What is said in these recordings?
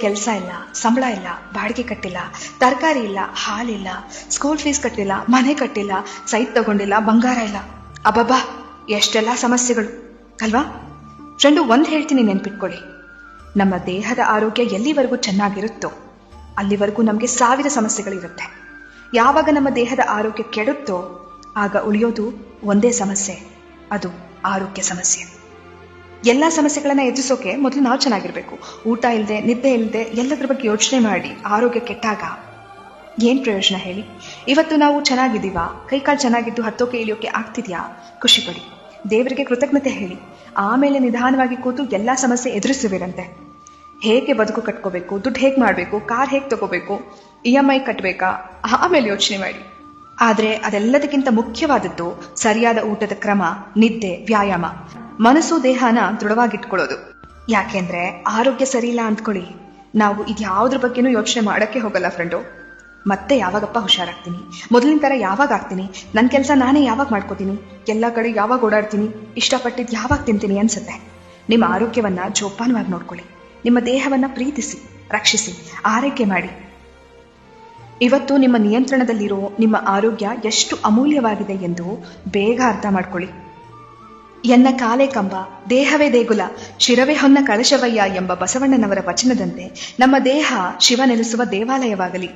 ಕೆಲಸ ಇಲ್ಲ, ಸಂಬಳ ಇಲ್ಲ, ಬಾಡಿಗೆ ಕಟ್ಟಿಲ್ಲ, ತರಕಾರಿ ಇಲ್ಲ, ಹಾಲಿಲ್ಲ, ಸ್ಕೂಲ್ ಫೀಸ್ ಕಟ್ಟಿಲ್ಲ, ಮನೆ ಕಟ್ಟಿಲ್ಲ, ಸೈಟ್ ತಗೊಂಡಿಲ್ಲ, ಬಂಗಾರ ಇಲ್ಲ. ಅಬ್ಬಬ್ಬಾ, ಎಷ್ಟೆಲ್ಲ ಸಮಸ್ಯೆಗಳು ಅಲ್ವಾ? ಫ್ರೆಂಡು, ಒಂದ್ ಹೇಳ್ತೀನಿ, ನೆನ್ಪಿಟ್ಕೊಳ್ಳಿ. ನಮ್ಮ ದೇಹದ ಆರೋಗ್ಯ ಎಲ್ಲಿವರೆಗೂ ಚೆನ್ನಾಗಿರುತ್ತೋ ಅಲ್ಲಿವರೆಗೂ ನಮಗೆ 1000 ಸಮಸ್ಯೆಗಳಿರುತ್ತೆ. ಯಾವಾಗ ನಮ್ಮ ದೇಹದ ಆರೋಗ್ಯ ಕೆಡುತ್ತೋ ಆಗ ಉಳಿಯೋದು ಒಂದೇ ಸಮಸ್ಯೆ, ಅದು ಆರೋಗ್ಯ ಸಮಸ್ಯೆ. ಎಲ್ಲ ಸಮಸ್ಯೆಗಳನ್ನ ಎದುರಿಸೋಕೆ ಮೊದಲು ನಾವು ಚೆನ್ನಾಗಿರ್ಬೇಕು. ಊಟ ಇಲ್ಲದೆ, ನಿದ್ದೆ ಇಲ್ಲದೆ, ಎಲ್ಲದ್ರ ಬಗ್ಗೆ ಯೋಚನೆ ಮಾಡಿ ಆರೋಗ್ಯ ಕೆಟ್ಟಾಗ ಏನ್ ಪ್ರಯೋಜನ ಹೇಳಿ? ಇವತ್ತು ನಾವು ಚೆನ್ನಾಗಿದ್ದೀವಾ? ಕೈಕಾಲು ಚೆನ್ನಾಗಿದ್ದು ಹತ್ತೋಕೆ ಇಳಿಯೋಕೆ ಆಗ್ತಿದ್ಯಾ? ಖುಷಿ ಪಡಿ, ದೇವರಿಗೆ ಕೃತಜ್ಞತೆ ಹೇಳಿ. ಆಮೇಲೆ ನಿಧಾನವಾಗಿ ಕೂತು ಎಲ್ಲಾ ಸಮಸ್ಯೆ ಎದುರಿಸುವಿರಂತೆ. ಹೇಗೆ ಬದುಕು ಕಟ್ಕೋಬೇಕು, ದುಡ್ಡು ಹೇಗೆ ಮಾಡಬೇಕು, ಕಾರ್ ಹೇಗೆ ತಗೋಬೇಕು, EMI ಕಟ್ಟಬೇಕಾ, ಆಮೇಲೆ ಯೋಚನೆ ಮಾಡಿ. ಆದ್ರೆ ಅದೆಲ್ಲದಕ್ಕಿಂತ ಮುಖ್ಯವಾದದ್ದು ಸರಿಯಾದ ಊಟದ ಕ್ರಮ, ನಿದ್ದೆ, ವ್ಯಾಯಾಮ, ಮನಸ್ಸು ದೇಹನ ದೃಢವಾಗಿಟ್ಕೊಳ್ಳೋದು. ಯಾಕೆಂದ್ರೆ ಆರೋಗ್ಯ ಸರಿ ಇಲ್ಲ ಅಂದ್ಕೊಳ್ಳಿ, ನಾವು ಇದ್ಯಾವುದ್ರ ಬಗ್ಗೆನೂ ಯೋಚನೆ ಮಾಡಕ್ಕೆ ಹೋಗಲ್ಲ ಫ್ರೆಂಡು. ಮತ್ತೆ ಯಾವಾಗಪ್ಪ ಹುಷಾರಾಗ್ತೀನಿ, ಮೊದಲಿನ ತರ ಯಾವಾಗ ಆಗ್ತೀನಿ, ನನ್ನ ಕೆಲಸ ನಾನೇ ಯಾವಾಗ ಮಾಡ್ಕೋತೀನಿ, ಎಲ್ಲ ಕಡೆ ಯಾವಾಗ ಓಡಾಡ್ತೀನಿ, ಇಷ್ಟಪಟ್ಟಿದ್ದು ಯಾವಾಗ ತಿಂತೀನಿ ಅನ್ಸುತ್ತೆ. ನಿಮ್ಮ ಆರೋಗ್ಯವನ್ನ ಜೋಪಾನವಾಗಿ ನೋಡ್ಕೊಳ್ಳಿ. ನಿಮ್ಮ ದೇಹವನ್ನ ಪ್ರೀತಿಸಿ, ರಕ್ಷಿಸಿ, ಆರೈಕೆ ಮಾಡಿ. ಇವತ್ತು ನಿಮ್ಮ ನಿಯಂತ್ರಣದಲ್ಲಿರೋ ನಿಮ್ಮ ಆರೋಗ್ಯ ಎಷ್ಟು ಅಮೂಲ್ಯವಾಗಿದೆ ಎಂದು ಬೇಗ ಅರ್ಥ ಮಾಡ್ಕೊಳ್ಳಿ. ಎನ್ನ ಕಾಲೇ ಕಂಬ, ದೇಹವೇ ದೇಗುಲ, ಶಿರವೇ ಹೊನ್ನ ಕಳಶವಯ್ಯ ಎಂಬ ಬಸವಣ್ಣನವರ ವಚನದಂತೆ ನಮ್ಮ ದೇಹ ಶಿವ ನೆಲೆಸುವ ದೇವಾಲಯವಾಗಲಿ,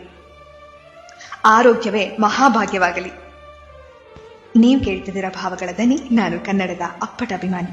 ಆರೋಗ್ಯವೇ ಮಹಾಭಾಗ್ಯವಾಗಲಿ. ನೀವು ಕೇಳ್ತಿದ್ದೀರಾ ಭಾವಗಳ ದನಿ. ನಾನು ಕನ್ನಡದ ಅಪ್ಪಟ ಅಭಿಮಾನಿ.